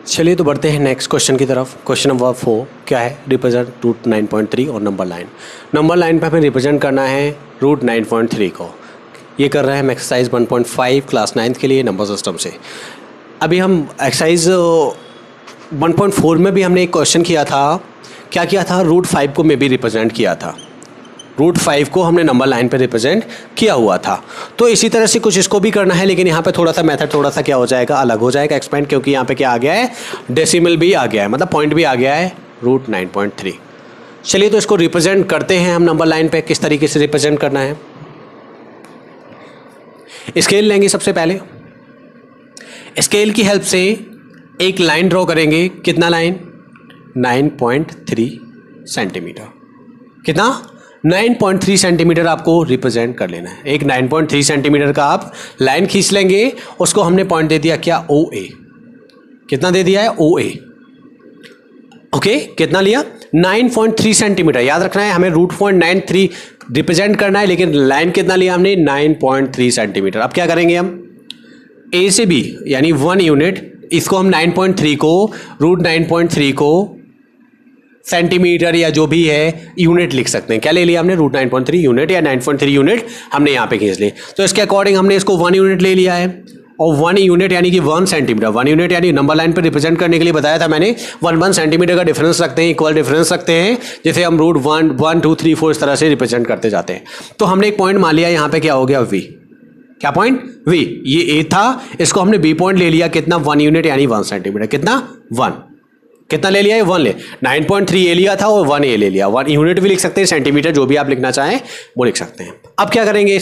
चलिए तो बढ़ते हैं नेक्स्ट क्वेश्चन की तरफ। क्वेश्चन नंबर 4 क्या है? रिप्रेजेंट रूट 9.3 और नंबर लाइन। नंबर लाइन पे हमें रिप्रेजेंट करना है रूट 9.3 को। ये कर रहे हैं हम एक्सरसाइज 1.5 क्लास 9th के लिए नंबर सिस्टम से। अभी हम एक्सरसाइज 1.4 में भी हमने एक क्वेश्चन किया था। क्या किया था? रूट 5 को में भी रिप्रेजेंट किया था। रूट 5 को हमने नंबर लाइन पे रिप्रेजेंट किया हुआ था। तो इसी तरह से कुछ इसको भी करना है, लेकिन यहाँ पे थोड़ा सा मेथड थोड़ा सा क्या हो जाएगा, अलग हो जाएगा एक्सपेंड, क्योंकि यहाँ पे क्या आ गया है, डेसिमल भी आ गया है, मतलब पॉइंट भी आ गया है रूट 9.3। चलिए तो इसको रिप्रेजेंट करते हैं हम नंबर लाइन पे। किस तरीके से रिप्रेजेंट करना है? स्केल लेंगे सबसे पहले। स्केल की हेल्प से एक लाइन ड्रॉ करेंगे। कितना लाइन? 9.3 सेंटीमीटर। कितना? 9.3 सेंटीमीटर आपको रिप्रेजेंट कर लेना है। एक 9.3 सेंटीमीटर का आप लाइन खींच लेंगे। उसको हमने पॉइंट दे दिया क्या? OA। कितना दे दिया है? OA। ओके, कितना लिया? 9.3 सेंटीमीटर। याद रखना है हमें रूट 9.3 रिप्रेजेंट करना है, लेकिन लाइन कितना लिया हमने? 9.3 सेंटीमीटर। अब क्या करेंगे हम? A से B यानी 1 यूनिट, इसको हम 9.3 को रूट 9.3 को सेंटीमीटर या जो भी है यूनिट लिख सकते हैं। क्या ले लिया हमने? रूट 9.3 यूनिट या 9.3 यूनिट हमने यहाँ पे खींच लिए। तो इसके अकॉर्डिंग हमने इसको 1 यूनिट ले लिया है, और 1 यूनिट यानी कि 1 सेंटीमीटर। 1 यूनिट यानी नंबर लाइन पे रिप्रेजेंट करने के लिए बताया था मैंने, 1 सेंटीमीटर का डिफरेंस रखते हैं, इक्वल डिफरेंस रखते हैं, जैसे हम रूट 1 2 3 4 इस तरह से रिप्रेजेंट करते जाते हैं। तो हमने एक पॉइंट मान लिया यहाँ पे, क्या हो गया? V। क्या पॉइंट? V। ये A था, इसको हमने B पॉइंट ले लिया। कितना? 1 यूनिट यानी 1 सेंटीमीटर। कितना? 1। कितना ले लिया है? 1 ले। 9.3 A लिया था और 1 A ले लिया। 1 यूनिट भी लिख सकते हैं, सेंटीमीटर जो भी आप लिखना चाहें वो लिख सकते हैं। अब क्या करेंगे?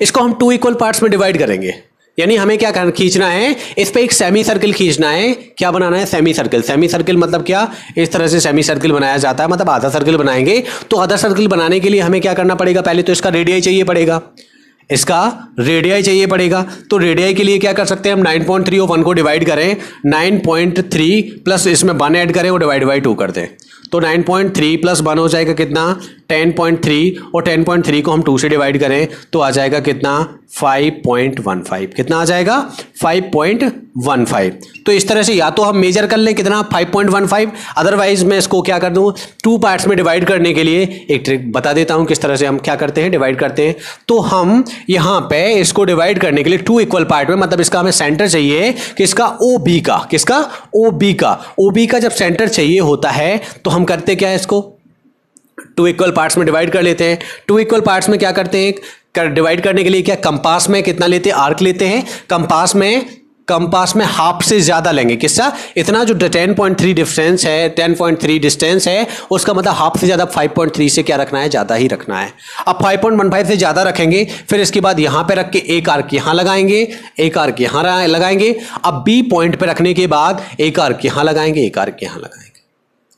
इसको हम 2 इक्वल पार्ट्स में डिवाइड करेंगे। यानी हमें क्या खींचना है? इस पे एक सेमी सर्किल खींचना है। क्या बनाना है? Semi circle. सेमी सर्किल मतलब क्या? इस तरह से सेमी सर्किल बनाया जाता है, मतलब आधा सर्किल बनाएंगे। तो आधा सर्किल बनाने के लिए हमें क्या करना पड़ेगा? पहले तो इसका रेडियाई चाहिए पड़ेगा। इसका रेडियाई चाहिए पड़ेगा। तो रेडियाई के लिए क्या कर सकते हैं हम? 9.3 और 1 को डिवाइड करें, 9.3 प्लस इसमें 1 ऐड करें और डिवाइड बाई 2 कर दें। तो 9.3 प्लस 1 हो जाएगा कितना? 10.3, और 10.3 को हम 2 से डिवाइड करें तो आ जाएगा कितना? 5.15। कितना आ जाएगा? 5.15। तो इस तरह से या तो हम मेजर कर लें कितना? 5.15। अदरवाइज मैं इसको क्या कर दूं? 2 पार्ट्स में डिवाइड करने के लिए एक ट्रिक बता देता हूं किस तरह से हम क्या करते हैं, डिवाइड करते हैं। तो हम यहां पे इसको डिवाइड करने के लिए 2 इक्वल पार्ट में, मतलब इसका हमें सेंटर चाहिए किसका? OB का। किसका? OB का। OB का जब सेंटर चाहिए होता है तो हम करते क्या है? इसको 2 इक्वल पार्ट्स में डिवाइड कर लेते हैं। 2 इक्वल पार्ट्स में क्या करते हैं? डिवाइड करने के लिए क्या? कंपास में कितना लेते हैं? आर्क लेते हैं। कंपास में हाफ से ज्यादा लेंगे। किसका? इतना जो 10.3 डिफरेंस है, 10.3 डिस्टेंस है, उसका मतलब हाफ से ज्यादा 5.3 से क्या रखना है? ज्यादा ही रखना है। अब 5.15 से ज्यादा रखेंगे, फिर इसके बाद यहां पे रख के एक आर्क यहां लगाएंगे, एक आर्क यहां लगाएंगे। अब B पॉइंट पे रखने के बाद एक आर्क यहां लगाएंगे, एक आर्क यहां लगाएंगे।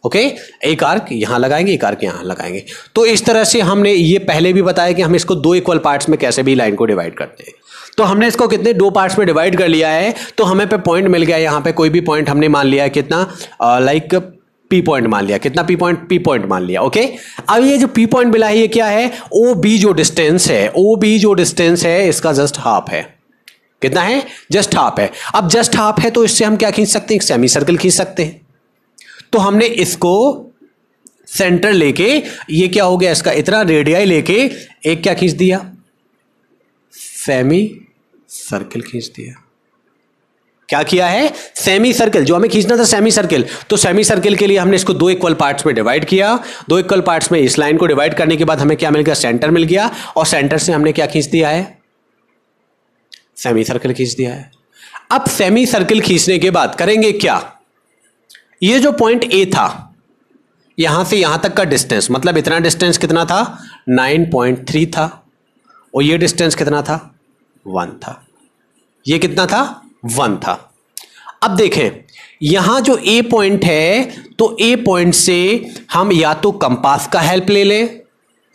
ओके, एक आर्क यहां लगाएंगे, एक आर्क यहां लगाएंगे। तो इस तरह से हमने ये पहले भी बताया कि हम इसको 2 इक्वल पार्ट्स में कैसे भी लाइन को डिवाइड करते हैं। तो हमने इसको कितने 2 पार्ट्स में डिवाइड कर लिया है, तो हमें पे पॉइंट मिल गया। यहां पे कोई भी पॉइंट हमने मान लिया है कितना? लाइक P पॉइंट मान लिया। कितना? P पॉइंट मान लिया। ओके, अब ये जो P पॉइंट मिला है ये क्या है? OB जो डिस्टेंस है, OB जो डिस्टेंस है इसका जस्ट हाफ है। कितना है? जस्ट हाफ है। अब जस्ट हाफ है तो इससे हम क्या खींच सकते हैं? सेमी सर्किल खींच सकते हैं। तो हमने इसको सेंटर लेके, ये क्या हो गया? इसका इतना रेडियाई लेके एक क्या खींच दिया? सेमी सर्किल खींच दिया। क्या किया है? Semi circle. जो हमें खींचना था सेमी सर्किल, तो सेमी सर्किल के लिए हमने इसको 2 इक्वल पार्ट्स में डिवाइड किया। 2 इक्वल पार्ट्स में इस लाइन को डिवाइड करने के बाद हमें क्या मिल गया? सेंटर मिल गया, और सेंटर से हमने क्या खींच दिया है? सेमी सर्किल खींच दिया है। अब सेमी सर्किल खींचने के बाद करेंगे क्या? ये जो पॉइंट A था, यहां से यहां तक का डिस्टेंस, मतलब इतना डिस्टेंस कितना था? 9.3 था, और ये डिस्टेंस कितना था? 1 था। ये कितना था? 1 था। अब देखें यहां जो A पॉइंट है, तो A पॉइंट से हम या तो कंपास का हेल्प ले लें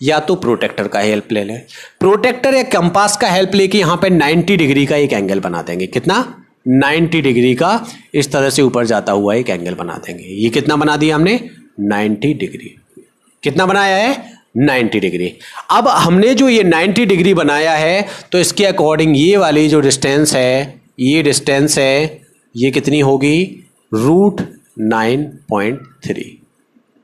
या तो प्रोटेक्टर का हेल्प ले लें। प्रोटेक्टर या कंपास का हेल्प लेके यहां पे 90 डिग्री का एक एंगल बना देंगे। कितना? 90 डिग्री का इस तरह से ऊपर जाता हुआ एक एंगल बना देंगे। ये कितना बना दिया हमने? 90 डिग्री। कितना बनाया है? 90 डिग्री। अब हमने जो ये 90 डिग्री बनाया है, तो इसके अकॉर्डिंग ये वाली जो डिस्टेंस है, ये डिस्टेंस है ये कितनी होगी, √9.3।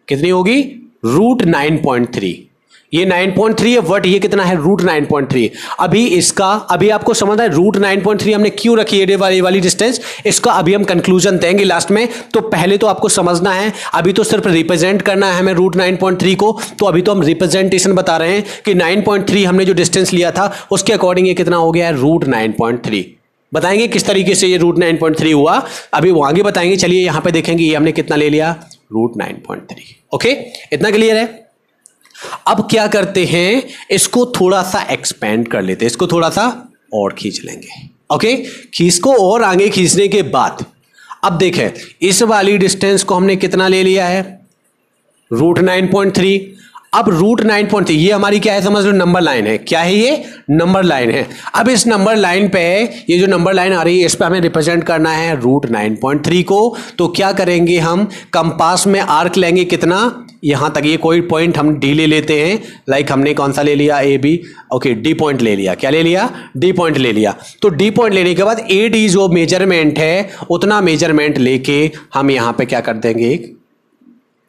कितनी होगी, √9.3। ये 9.3 है, बट ये कितना है, √9.3। अभी आपको समझ है √9.3 हमने क्यों रखी है वाली डिस्टेंस, इसका अभी हम कंक्लूजन देंगे लास्ट में। तो पहले तो आपको समझना है, अभी तो सिर्फ रिप्रेजेंट करना है हमें √9.3 को। तो अभी तो हम रिप्रेजेंटेशन बता रहे हैं कि 9.3 हमने जो डिस्टेंस लिया था उसके अकॉर्डिंग ये कितना हो गया है, √9.3। बताएंगे किस तरीके से ये √9.3 हुआ, अभी वो आगे बताएंगे। चलिए यहां पे देखेंगे ये हमने कितना ले लिया, √9.3। ओके, इतना क्लियर है। अब क्या करते हैं, इसको थोड़ा सा एक्सपेंड कर लेते हैं, इसको थोड़ा सा और खींच लेंगे। ओके, इसको और आगे खींचने के बाद अब देखें, इस वाली डिस्टेंस को हमने कितना ले लिया है, √9.3। अब √9.3 ये हमारी क्या है, समझ लो नंबर लाइन है। क्या है ये, नंबर लाइन है। अब इस नंबर लाइन पे, ये जो नंबर लाइन आ रही है, इस पे हमें रिप्रेजेंट करना है √9.3 को। तो क्या करेंगे, हम कंपास में आर्क लेंगे कितना, यहां तक, ये कोई पॉइंट हम डी ले लेते हैं। लाइक हमने कौन सा ले लिया, A B, okay, D point ले लिया। क्या ले लिया, डी पॉइंट ले लिया। तो डी पॉइंट लेने के बाद ए डी जो मेजरमेंट है उतना मेजरमेंट लेके हम यहां पे क्या कर देंगे, एक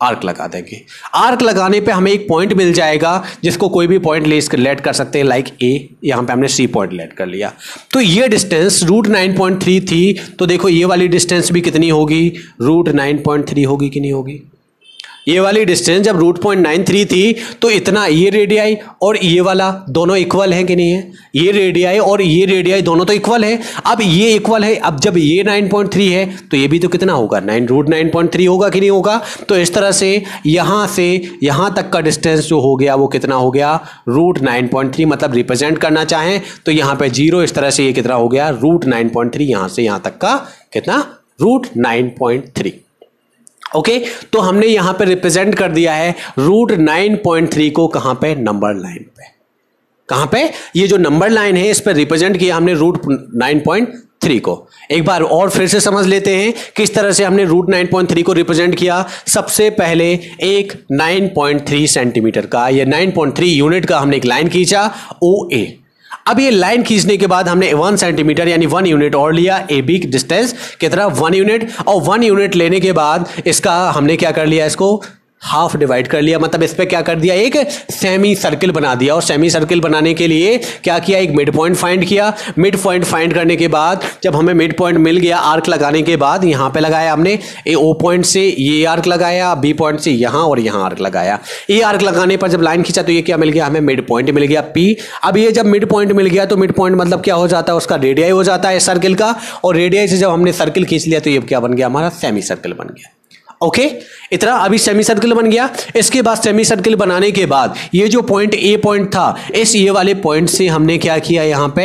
आर्क लगा देंगे। आर्क लगाने पे हमें एक पॉइंट मिल जाएगा जिसको कोई भी पॉइंट लेट कर सकते हैं, लाइक ए, यहां पे हमने सी पॉइंट लेट कर लिया। तो ये डिस्टेंस √9.3 थी। तो देखो ये वाली डिस्टेंस भी कितनी होगी, √9.3 होगी कि नहीं होगी। ये वाली डिस्टेंस जब √9.3 थी तो इतना, ये रेडियाई और ये वाला दोनों इक्वल है कि नहीं है, ये रेडियाई और ये रेडियाई दोनों तो इक्वल है। अब ये इक्वल है, अब जब ये 9.3 है तो ये भी तो कितना होगा, √9.3 होगा कि नहीं होगा। तो इस तरह से यहां तक का डिस्टेंस जो हो गया वो कितना हो गया, √9.3। मतलब रिप्रेजेंट करना चाहें तो यहां पे 0, इस तरह से ये कितना हो गया, √9.3। यहां से यहां तक का कितना, √9.3। ओके, तो हमने यहां पे रिप्रेजेंट कर दिया है √9.3 को, कहां पे, नंबर लाइन पे। कहां पे, ये जो नंबर लाइन है इस पे रिप्रेजेंट किया हमने √9.3 को। एक बार और फिर से समझ लेते हैं किस तरह से हमने √9.3 को रिप्रेजेंट किया। सबसे पहले एक 9.3 सेंटीमीटर का या 9.3 यूनिट का हमने एक लाइन खींचा, ओ ए। अब ये लाइन खींचने के बाद हमने 1 सेंटीमीटर यानी 1 यूनिट और लिया, ए बी डिस्टेंस कितना, 1 यूनिट। और 1 यूनिट लेने के बाद इसका हमने क्या कर लिया, इसको हाफ डिवाइड कर लिया। मतलब इस पे क्या कर दिया, एक सेमी सर्किल बना दिया। और सेमी सर्किल बनाने के लिए क्या किया, एक मिड पॉइंट फाइंड किया। मिड पॉइंट फाइंड करने के बाद जब हमें मिड पॉइंट मिल गया, आर्क लगाने के बाद यहां पे लगाया हमने, ए ओ पॉइंट से ये आर्क लगाया, बी पॉइंट से यहां और यहां आर्क लगाया। ये आर्क लगाने पर जब लाइन खींचा तो ये क्या मिल गया, हमें मिड पॉइंट मिल गया पी। अब ये जब मिड पॉइंट मिल गया तो मिड पॉइंट मतलब क्या हो जाता है, उसका रेडियाई हो जाता है सर्किल का। और रेडियाई से जब हमने सर्किल खींच लिया तो ये क्या बन गया, हमारा सेमी सर्किल बन गया। ओके, इतना अभी सेमी सर्किल बन गया। इसके बाद सेमी सर्किल बनाने के बाद ये जो पॉइंट ए पॉइंट था, इस ये वाले पॉइंट से हमने क्या किया, यहां पे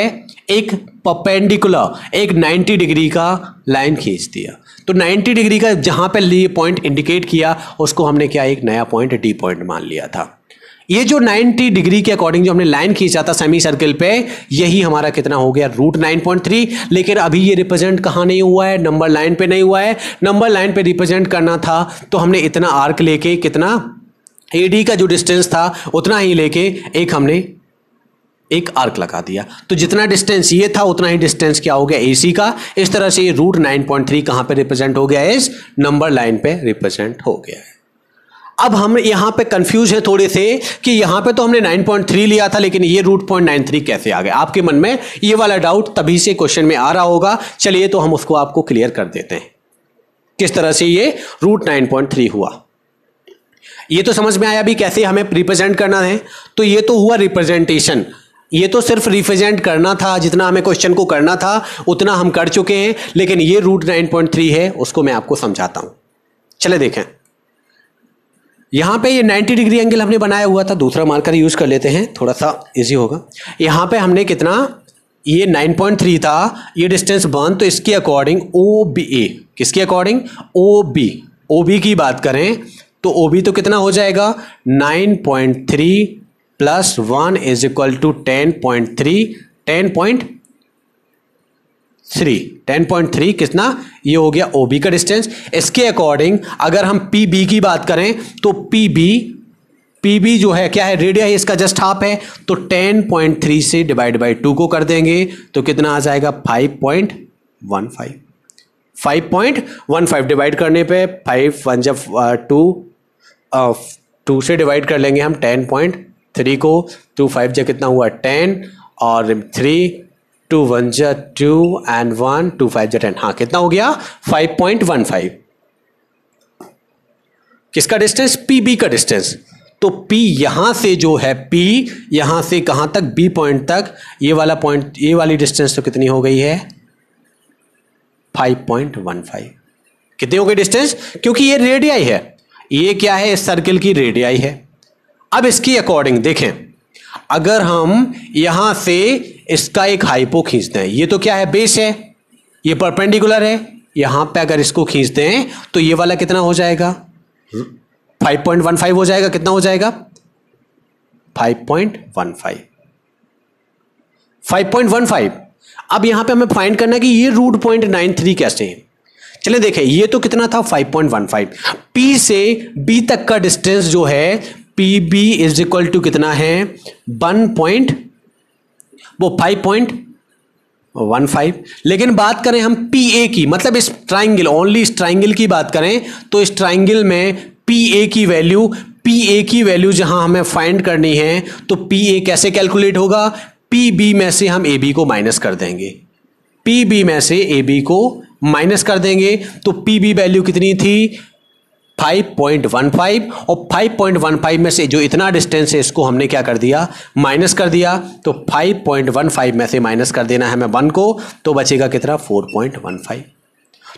एक परपेंडिकुलर, एक 90 डिग्री का लाइन खींच दिया। तो 90 डिग्री का जहां पे ये पॉइंट इंडिकेट किया उसको हमने क्या, एक नया पॉइंट डी पॉइंट मान लिया था। ये जो 90 डिग्री के अकॉर्डिंग जो हमने लाइन खींचा था सेमी सर्किल पे, यही हमारा कितना हो गया, √9.3। लेकिन अभी ये रिप्रेजेंट कहां नहीं हुआ है, नंबर लाइन पे नहीं हुआ है। नंबर लाइन पे रिप्रेजेंट करना था तो हमने इतना आर्क लेके, कितना, एडी का जो डिस्टेंस था उतना ही लेके हमने एक आर्क लगा दिया। तो जितना डिस्टेंस ये था उतना ही डिस्टेंस क्या हो गया, एसी का। इस तरह से ये √9.3 कहां पे रिप्रेजेंट हो गया, इस नंबर लाइन पे रिप्रेजेंट हो गया है। अब हम यहां पे कंफ्यूज है थोड़े से कि यहां पे तो हमने 9.3 लिया था लेकिन ये √9.3 कैसे आ गया। आपके मन में ये वाला डाउट तभी से क्वेश्चन में आ रहा होगा। चलिए तो हम उसको आपको क्लियर कर देते हैं किस तरह से ये √9.3 हुआ। ये तो समझ में आया भी कैसे हमें रिप्रेजेंट करना है। तो ये तो हुआ रिप्रेजेंटेशन, ये तो सिर्फ रिप्रेजेंट करना था, जितना हमें क्वेश्चन को करना था उतना हम कर चुके हैं। लेकिन ये √9.3 है, उसको मैं आपको समझाता हूं। चले देखें, यहां पे ये 90 डिग्री एंगल हमने बनाया हुआ था। दूसरा मार्कर यूज कर लेते हैं, थोड़ा सा इजी होगा। यहां पे हमने कितना, ये 9.3 था, ये डिस्टेंस 1। तो इसके अकॉर्डिंग ओ बी ए, किसके अकॉर्डिंग, ओ बी की बात करें तो ओ बी तो कितना हो जाएगा, 9.3 + 1 = 10.3 10.3 कितना, ये हो गया OB का डिस्टेंस। इसके अकॉर्डिंग अगर हम PB की बात करें तो PB जो है क्या है, रेडियस इसका जस्ट हाफ है। तो 10.3 से डिवाइड बाई 2 को कर देंगे तो कितना आ जाएगा, 5.15। 5.15 डिवाइड करने पे 5 1 जब 2 से डिवाइड कर लेंगे हम 10.3 को, 2 5 जब कितना हुआ 10 और 3 2 1 जा 2 एंड 1 2 5 जा 10, हाँ कितना हो गया 5.15। किसका डिस्टेंस? पी का डिस्टेंस। तो P यहां से जो है P यहां से कहां तक B पॉइंट तक, ये वाला पॉइंट, ये वाली डिस्टेंस तो कितनी हो गई है 5.15। कितनी हो गई डिस्टेंस? क्योंकि ये रेडियाई है, ये क्या है इस सर्किल की रेडियाई है। अब इसकी अकॉर्डिंग देखें, अगर हम यहां से इसका एक हाइपो खींचते हैं, ये तो क्या है बेस है, ये परपेंडिकुलर है, यहां पे अगर इसको खींचते हैं तो ये वाला कितना हो जाएगा 5.15 हो जाएगा। कितना हो जाएगा 5.15। 5.15। अब यहां पे हमें फाइंड करना है कि ये √.93 कैसे है। चलिए देखें, ये तो कितना था 5.15। P से B तक का डिस्टेंस जो है PB इज इक्वल टू कितना है 5.15। लेकिन बात करें हम PA की, मतलब इस ट्राइंगल, ओनली इस ट्राइंगल की बात करें तो इस ट्राइंगल में PA की वैल्यू जहां हमें फाइंड करनी है तो PA कैसे कैलकुलेट होगा, PB में से हम AB को माइनस कर देंगे, PB में से AB को माइनस कर देंगे तो PB वैल्यू कितनी थी 5.15, और 5.15 में से जो इतना डिस्टेंस है इसको हमने क्या कर दिया माइनस कर दिया, तो 5.15 में से माइनस कर देना है हमें 1 को, तो बचेगा कितना 4.15।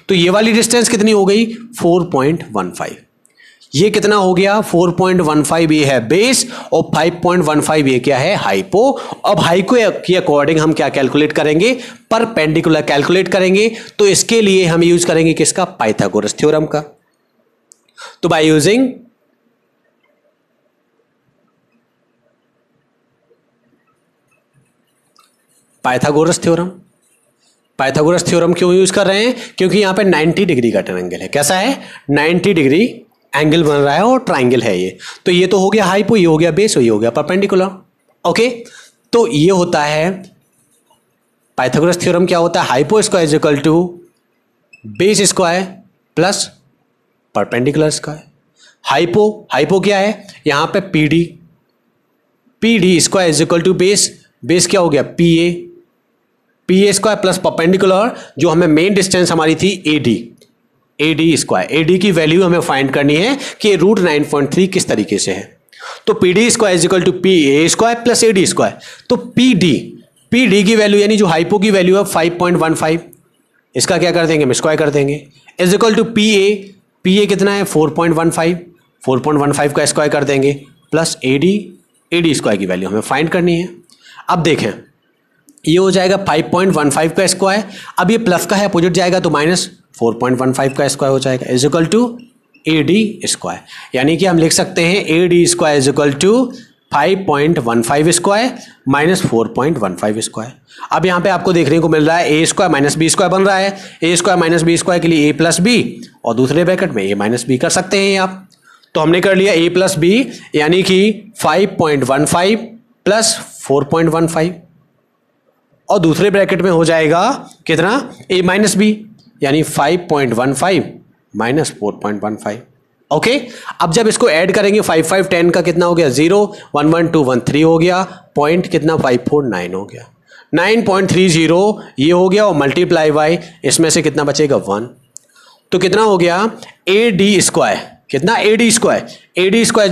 तो ये वाली डिस्टेंस कितनी हो गई 4.15। ये कितना हो गया 4.15 ये है बेस और 5.15 ये क्या है हाइपो। अब हाइपो के अकॉर्डिंग हम क्या कैलकुलेट करेंगे, परपेंडिकुलर कैलकुलेट करेंगे। तो इसके लिए हम यूज करेंगे किसका, पाइथागोरस थ्योरम का। तो by using Pythagoras theorem, Pythagoras theorem क्यों यूज कर रहे हैं, क्योंकि यहां पे 90 डिग्री का ट्रायंगल है। कैसा है 90 डिग्री एंगल बन रहा है और ट्रायंगल है ये। तो ये तो हो गया हाइपो, ये हो गया बेस और ये हो गया परपेंडिकुलर। ओके, तो ये होता है पाइथागोरस थ्योरम। क्या होता है, hypo square is equal to base square plus perpendicular square. Hypo क्या है, यहां पे P D square is equal to base क्या हो गया P A square plus perpendicular, जो हमें मेन डिस्टेंस हमारी थी एडी स्क्वायर। एडी की वैल्यू हमें फाइंड करनी है कि √9.3 किस तरीके से है। तो P D square is equal to P A square plus AD square. तो पी डी की वैल्यू यानी जो हाइपो की वैल्यू है 5.15, इसका क्या कर देंगे हम स्क्वायर कर देंगे, is equal to P A कितना है 4.15 का स्क्वायर कर देंगे प्लस एडी स्क्वायर की वैल्यू हमें फाइंड करनी है। अब देखें, ये हो जाएगा 5.15 का स्क्वायर, अब ये प्लस का है अपोजिट जाएगा तो माइनस 4.15 का स्क्वायर हो जाएगा is equal to AD square. यानी कि हम लिख सकते हैं AD square is equal to 5.15 square minus 4.15 square. अब यहाँ पे आपको देखने को मिल रहा है A square minus B square बन रहा है। A square minus B square के लिए ए प्लस बी और दूसरे ब्रैकेट में ए माइनस बी कर सकते हैं आप। तो हमने कर लिया ए प्लस बी यानी कि 5.15 प्लस 4.15 और दूसरे ब्रैकेट में हो जाएगा कितना a माइनस बी यानी 5.15 माइनस 4.15। ओके, अब जब इसको ऐड करेंगे 5 5 10 का कितना हो गया 0 1 1 2 1 3 हो गया, पॉइंट कितना 549 हो गया, 9.30 ये हो गया और मल्टीप्लाई बाय इसमें से कितना बचेगा 1। तो कितना हो गया ए डी स्क्वायर, कितना A D square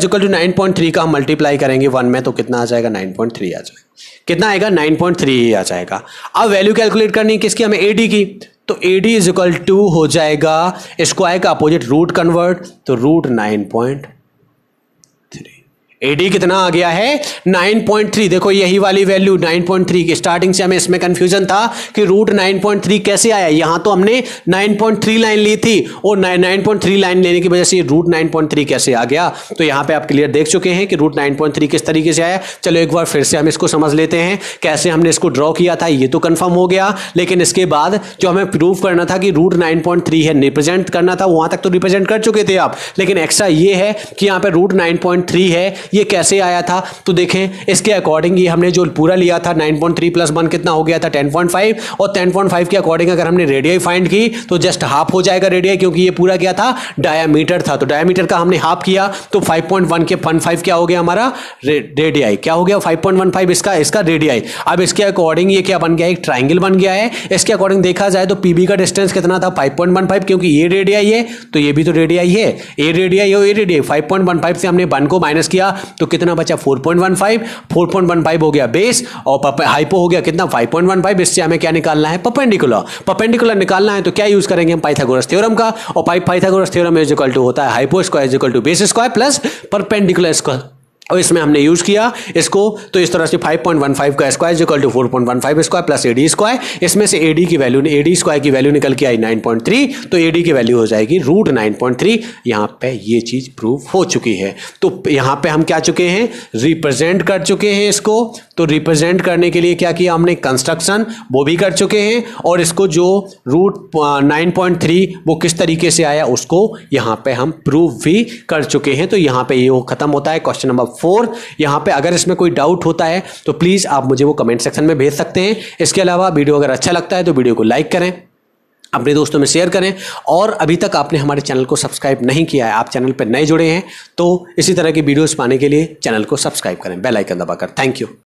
equal to 9.3 का हम मल्टीप्लाई करेंगे 1 में तो कितना आ जाएगा 9.3 आ जाएगा। कितना आएगा 9.3 आ जाएगा। अब वैल्यू कैलकुलेट करनी है किसकी, हमें एडी की। तो एडी इज इक्वल टू हो जाएगा स्क्वायर का अपोजिट रूट कन्वर्ट तो √9.3। एडी कितना आ गया है 9.3। देखो यही वाली वैल्यू 9.3 स्टार्टिंग से हमें इसमें कंफ्यूजन था कि √9.3 कैसे आया। यहां तो हमने 9.3 लाइन ली थी और 9.3 लाइन लेने की वजह से √9.3 कैसे आ गया। तो यहां पे आप क्लियर देख चुके हैं कि √9.3 किस तरीके से आया। चलो एक बार फिर से हम इसको समझ लेते हैं कैसे हमने इसको ड्रॉ किया था। ये तो कंफर्म हो गया, लेकिन इसके बाद जो हमें प्रूव करना था कि √9.3 है, रिप्रेजेंट करना था, वहां तक तो रिप्रेजेंट कर चुके थे आप, लेकिन एक्स्ट्रा ये है कि यहां पे √9.3 है ये कैसे आया था, तो देखें इसके अकॉर्डिंग ये हमने जो पूरा लिया था 9.3 प्लस 1 कितना हो गया था 10.5, और 10.5 के अकॉर्डिंग अगर हमने रेडियाई फाइंड की तो जस्ट हाफ हो जाएगा रेडियाई, क्योंकि ये पूरा क्या था डायामीटर था, तो डायामीटर का हमने हाफ किया तो 5.1 के 15 क्या हो गया हमारा रेडियाई, क्या हो गया 5.15 इसका रेडियाई। अब इसके अकॉर्डिंग ये क्या बन गया, एक ट्राइंगल बन गया है। इसके अकॉर्डिंग देखा जाए तो पीबी का डिस्टेंस कितना था 5.15, क्योंकि ये रेडियाई है तो ये भी तो रेडियाई है, ए रेडियाई हो ए रेडियाई, 5.15 से हमने 1 को माइनस किया तो कितना बचा 4.15 हो गया बेस, और हाइपो हो गया कितना 5.15। इससे हमें क्या निकालना है परपेंडिकुलर निकालना है, तो क्या यूज करेंगे हम पाइथागोरस थ्योरम का, और Pythagoras theorem is equal to होता है hypo square is equal to base square plus perpendicular square, और इसमें हमने यूज किया इसको, तो इस तरह से 5.15 का square equal to 4.15 square plus AD square, इसमें से एडी की वैल्यू एडी स्क्वायर की वैल्यू निकल के आई 9.3, तो एडी की वैल्यू हो जाएगी √9.3। यहाँ पे ये चीज प्रूव हो चुकी है। तो यहाँ पे हम क्या चुके हैं, रिप्रेजेंट कर चुके हैं इसको, तो रिप्रेजेंट करने के लिए क्या किया हमने, कंस्ट्रक्शन वो भी कर चुके हैं, और इसको जो √9.3 वो किस तरीके से आया उसको यहाँ पे हम प्रूव भी कर चुके हैं। तो यहाँ पे ये खत्म होता है क्वेश्चन नंबर 4। यहाँ पे अगर इसमें कोई डाउट होता है तो प्लीज आप मुझे वो कमेंट सेक्शन में भेज सकते हैं। इसके अलावा वीडियो अगर अच्छा लगता है तो वीडियो को लाइक करें, अपने दोस्तों में शेयर करें, और अभी तक आपने हमारे चैनल को सब्सक्राइब नहीं किया है, आप चैनल पर नए जुड़े हैं, तो इसी तरह की वीडियोस पाने के लिए चैनल को सब्सक्राइब करें बेल आइकन दबाकर। Thank you.